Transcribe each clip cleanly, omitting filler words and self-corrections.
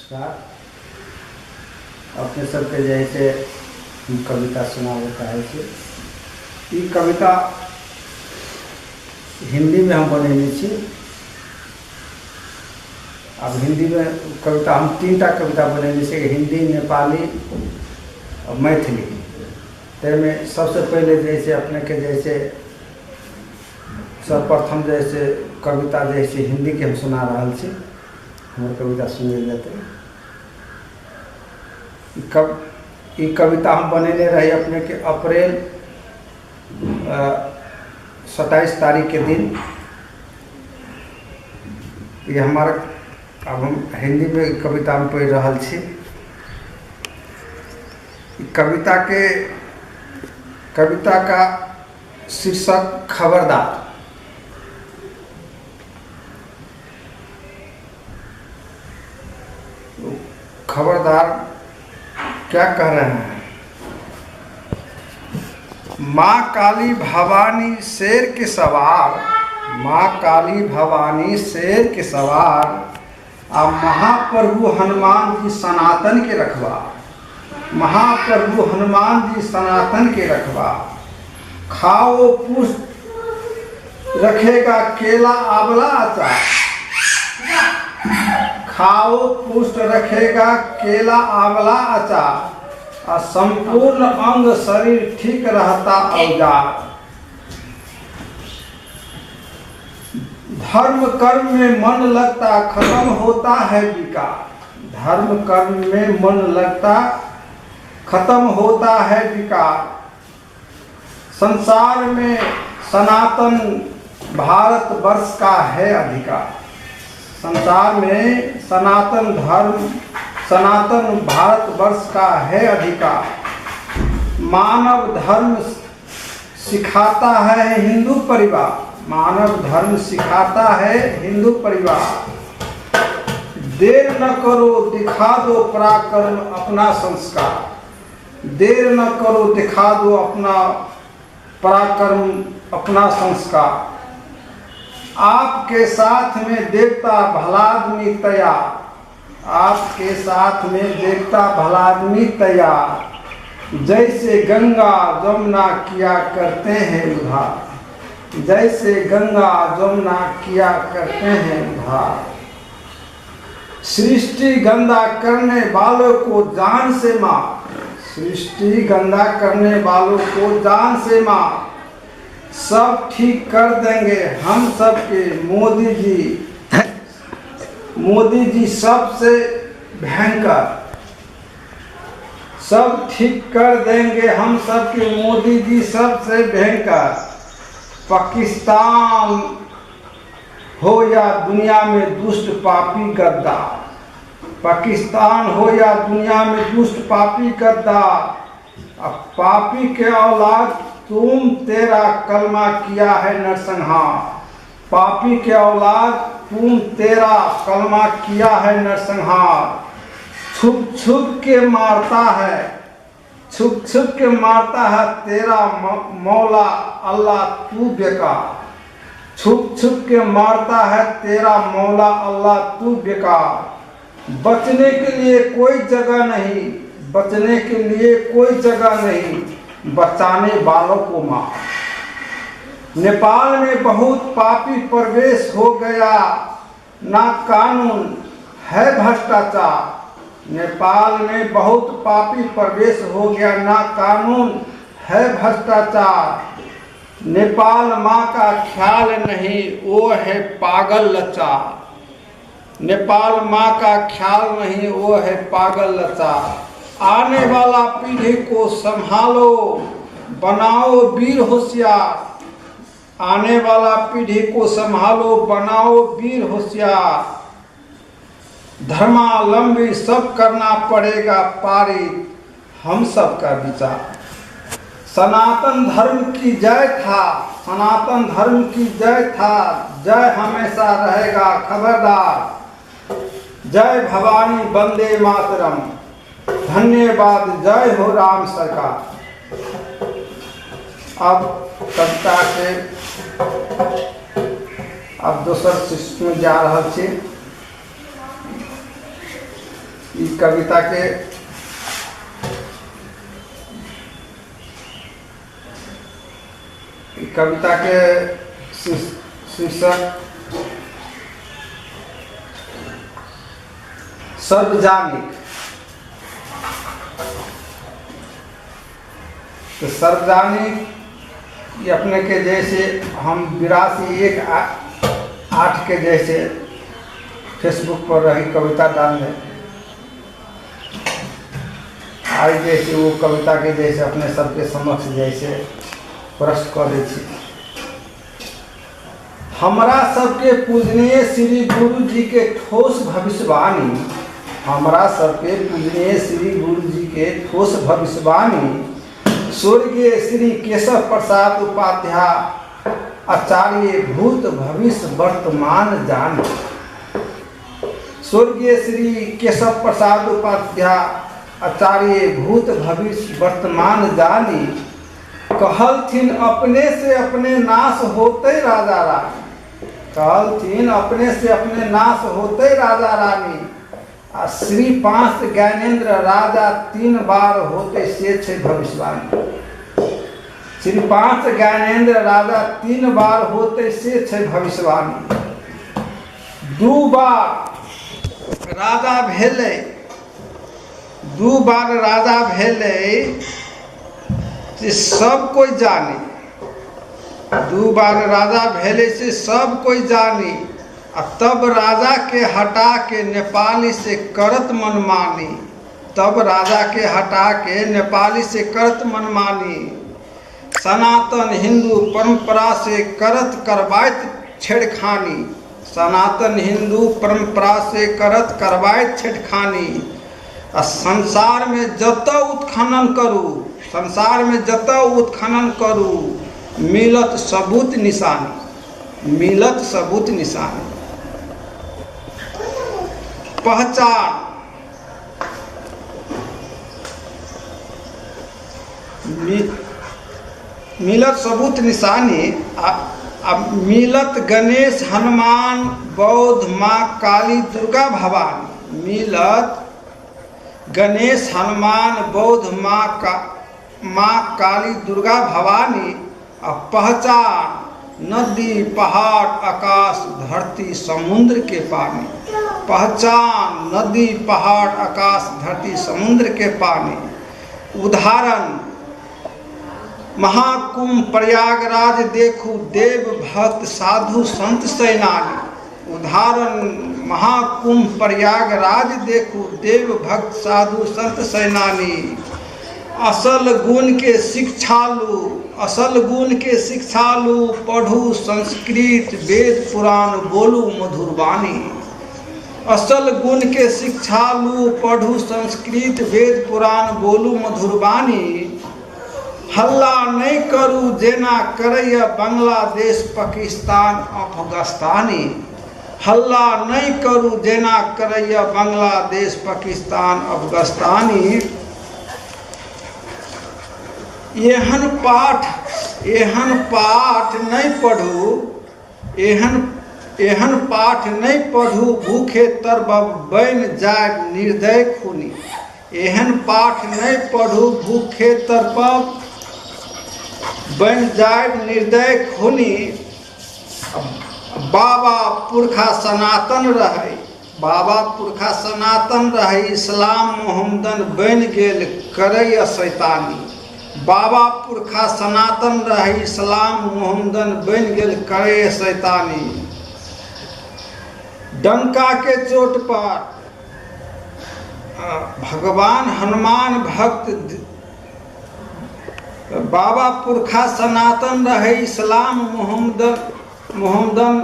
नमस्कार। अपने सबके जैसे हम कविता सुनाबे चाहे छी। ई कविता हिंदी में हम बनेने छी। अब हिंदी में कविता हम 3टा कविता बनेने छी, हिंदी, नेपाली और मैथिली। तेमें सबसे पहले जैसे अपने के जैसे सर्वप्रथम जैसे कविता जैसे हिंदी के हम सुना रहा छी। हमारे कविता सुने जाते ई कविता हम बनेने रहे अपने के अप्रैल 27 तारीख के दिन। ये हमारा अब हम हिंदी में कविता में पढ़ रहा छी। कविता का शीर्षक खबरदार। खबरदार क्या कह रहे हैं? माँ काली भवानी शेर के सवार, माँ काली भवानी शेर के सवार, आ महाप्रभु हनुमान जी सनातन के रखवा, महाप्रभु हनुमान जी सनातन के रखवा। खाओ पुष्ट रखेगा केला आंवला अचार, खाओ पुष्ट रखेगा केला आंवला अचार, और संपूर्ण अंग शरीर ठीक रहता औजार। धर्म कर्म में मन लगता खत्म होता है विकार, धर्म कर्म में मन लगता खत्म होता है विकार। संसार में सनातन भारत वर्ष का है अधिकार, संसार में सनातन धर्म सनातन भारत वर्ष का है अधिकार। मानव धर्म सिखाता है हिंदू परिवार, मानव धर्म सिखाता है हिंदू परिवार। देर न करो दिखा दो पराक्रम अपना संस्कार, देर न करो दिखा दो अपना पराक्रम अपना संस्कार। आपके साथ में देवता भलादमी तैयार, आपके साथ में देवता भलादमी तैयार। जैसे गंगा जमुना किया करते हैं उद्धार, जैसे गंगा जमुना किया करते हैं उद्धार। सृष्टि गंदा करने वालों को जान से मार, सृष्टि गंदा करने वालों को जान से मार। सब ठीक कर देंगे हम सबके मोदी जी, मोदी जी सबसे भयंकर। सब ठीक कर देंगे हम सबके मोदी जी सबसे भयंकर। पाकिस्तान हो या दुनिया में दुष्ट पापी गद्दार, पाकिस्तान हो या दुनिया में दुष्ट पापी गद्दार। अब पापी के औलाद तुम तेरा कलमा किया है नरसंहार, पापी के औलाद तुम तेरा कलमा किया है नरसंहार। छुप छुप के मारता है, छुप छुप के मारता है तेरा मौला अल्लाह तू बेकार, छुप छुप के मारता है तेरा मौला अल्लाह तू बेकार। बचने के लिए कोई जगह नहीं, बचने के लिए कोई जगह नहीं, बचाने वालों को मार। नेपाल में बहुत पापी प्रवेश हो गया, ना कानून है भ्रष्टाचार। नेपाल में बहुत पापी प्रवेश हो गया, ना कानून है भ्रष्टाचार। नेपाल माँ का ख्याल नहीं वो है पागल लाचार, नेपाल माँ का ख्याल नहीं वो है पागल लाचार। आने वाला पीढ़ी को संभालो बनाओ वीर होशियार, आने वाला पीढ़ी को संभालो बनाओ वीर होशियार। धर्मावलंबी सब करना पड़ेगा पारित हम सब का विचार। सनातन धर्म की जय था, सनातन धर्म की जय था, जय हमेशा रहेगा खबरदार। जय भवानी वंदे मातरम, धन्यवाद जय हो राम सरकार। अब कविता के अब दोसर शिष्ट में जा रहा छी। इस कविता के शीर्षक सार्वजनिक। तो सार्वजनिक ये अपने के जैसे हम 82-1-8 के जैसे फेसबुक पर रही कविता डाल दें, आज जैसे वो कविता के जैसे अपने सबके समक्ष जैसे प्रश्न कर दै छी। हमरा सबके पूजनीय श्री गुरु जी के ठोस भविष्यवाणी, हमरा सबके पूजनीय श्री गुरु जी के ठोस भविष्यवाणी स्वर्गीय श्री केशव प्रसाद उपाध्याय आचार्य भूत भविष्य वर्तमान जान। स्वर्गीय श्री केशव प्रसाद उपाध्याय आचार्य भूत भविष्य वर्तमान जानी कहलथिन अपने से अपने नाश होते राजा रानी, कहलथिन अपने से अपने नाश होते राजा रानी। आ श्री 5 ज्ञानेन्द्र राजा 3 बार होते से छे भविष्यवाणी। श्री 5 ज्ञानेन्द्र राजा 3 बार होते से छे भविष्यवाणी। 2 बार राजा भेले, 2 बार राजा भेले से सब कोई जानी, 2 बार राजा भेले से सब कोई जानी। आ तब राजा के हटा के नेपाली से करत मनमानी, तब राजा के हटा के नेपाली से करत मनमानी। सनातन हिंदू परंपरा से करत करवायत छेड़खानी, सनातन हिंदू परंपरा से करत करवायत छेड़खानी। आ संसार में जतऽ उत्खनन करू, संसार में जतऽ उत्खनन करू मिलत सबूत निशानी, मिलत सबूत निशानी। पहचान मिलत सबूत निशानी। मिलत गणेश हनुमान बौद्ध माँ काली दुर्गा भवानी, मिलत गणेश हनुमान बौद्ध माँ काली दुर्गा भवानी। पहचान नदी पहाड़ आकाश धरती समुद्र के पानी, पहचान नदी पहाड़ आकाश धरती समुद्र के पानी। उदाहरण महाकुंभ प्रयागराज देखू देव भक्त साधु संत सैनानी, उदाहरण महाकुंभ प्रयागराज देखू देव भक्त साधु संत सैनानी। असल गुण के शिक्षा लू, असल गुण के शिक्षा लू पढ़ू संस्कृत वेद पुराण बोलू मधुर वाणी। असल गुण के शिक्षा लू पढ़ू संस्कृत वेद पुराण बोलू मधुर वाणी। हल्ला नहीं करू जेना करैया बांग्लादेश पाकिस्तान अफगानिस्तानी, हल्ला नहीं करू जेना करैया बांग्लादेश पाकिस्तान अफगानिस्तानी। एहन पाठ नहीं पढ़ू, एहन पाठ नहीं पढ़ू भूखे तरबब बन जाए निर्दय खूनी, एहन पाठ नहीं पढ़ू भूखे तरबब बन जाए निर्दय खूनी। बाबा पुरखा सनातन रहे, बाबा पुरखा सनातन रहे इस्लाम मोहम्मदन बन गेल करैया शैतानी। बाबा पुरखा सनातन रहे इस्लाम मोहम्मदन बन गेल करैया शैतानी। डंका के चोट पर भगवान हनुमान भक्त, बाबा पुरखा सनातन रहे इस्लाम मोहम्मदन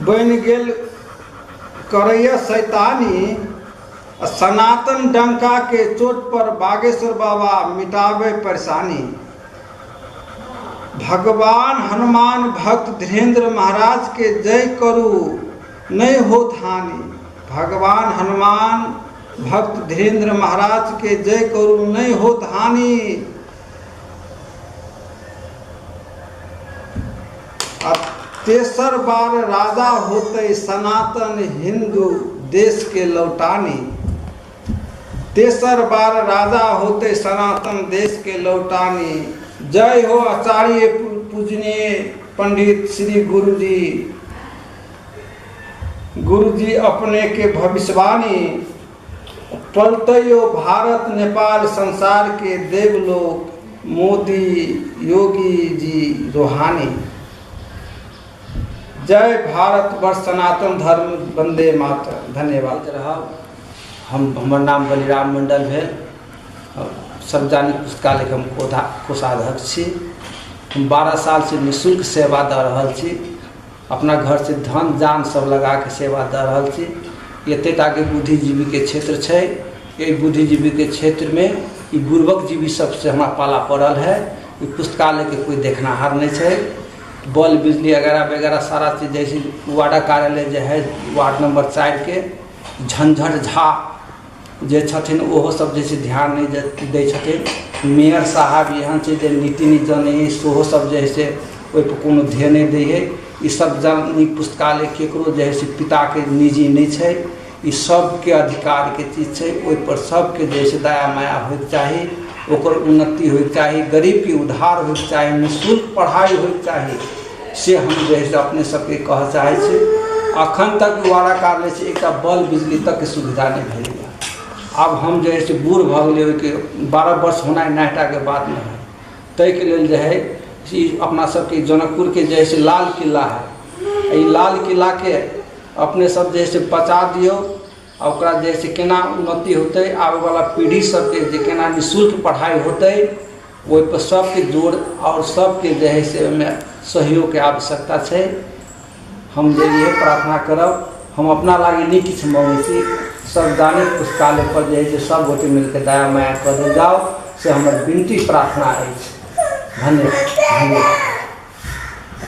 बन गेल करैया शैतानी। सनातन डंका के चोट पर बागेश्वर बाबा मिटावे परेशानी। भगवान हनुमान भक्त धीरेन्द्र महाराज के जय करू नहीं होत हानि, भगवान हनुमान भक्त धीरेन्द्र महाराज के जय करू नहीं होत हानि। तेसर बार राजा होते सनातन हिंदू देश के लौटानी। तेसर बार राजा होते सनातन देश के लौटानी। जय हो आचार्य पूजनीय पंडित श्री गुरुजी। गुरुजी अपने के भविष्यवाणी। पलटयो भारत नेपाल संसार के देवलोक। मोदी योगी जी रूहानी। जय भारत वर्ष सनातन धर्म वंदे मातरम। धन्यवाद। हमर नाम बलिराम मंडल भेल। सार्वजनिक पुस्तकालय के हम कोषाध्यक्ष छी। हम 12 साल से निःशुल्क सेवा दऽ रहल छी। अपना घर से धन जान सब लगा के सेवा दऽ रहल छी। एतेटा के बुद्धिजीवी के क्षेत्र छै। ये बुद्धिजीवी के क्षेत्र में ये बुर्बक जीवी सबसे हमारा पाला पड़ल है। ये पुस्तकालय के कोई देखनाहार नहीं है। बल बिजली वगैरह वगैरह सारा चीज़ जैसे वार्ड कार्यालय जो है वार्ड नंबर 4 के झंझट झा जे छथिन ओहो सब जैसे ध्यान नहीं दै छथिन। मेयर साहब यहाँ से जे नीति नहीं जाने सेहो सब जे है से ओहि पर कोनो ध्यान नहीं दै है। ये सब जन पुस्तकालय केकरो जे है से पिता के निजी नहीं है। ये सबके अधिकार के चीज है। ओहि पर सबके जे है दया माया होइके चाही। ओकर उन्नति होइके चाही। गरीब के उद्धार होइके चाही। निःशुल्क पढ़ाई होइके चाही। से हम जे है अपने सबके कह चाहे छी। अखन तक वाड़ा कार्यालय से एक बल बिजली तक के सुविधा नहीं भेल। अब हम जो है बूढ़ भ गए के 12 वर्ष होना नाटा के बाद में है। तय के लिए जो है अपना सबके जनकपुर के जैसे लाल किला है। ये लाल किला के अपने सब जैसे बचा दियो। ओकरा जैसे केना उन्नति होते आगे वाला पीढ़ी सबके जे केना निःशुल्क पढ़ाई होते वो पर सबके जोड़ और सबके जो है से में सहयोग के आवश्यकता है। हम जो ये प्रार्थना करब हम अपना लागे नहीं किछ मांगे छी। सार्वजनिक पुस्तकालय पर जे है सब गोटे मिलकर दया माया कर जाओ से हमार विनती प्रार्थना है। धन्यवाद।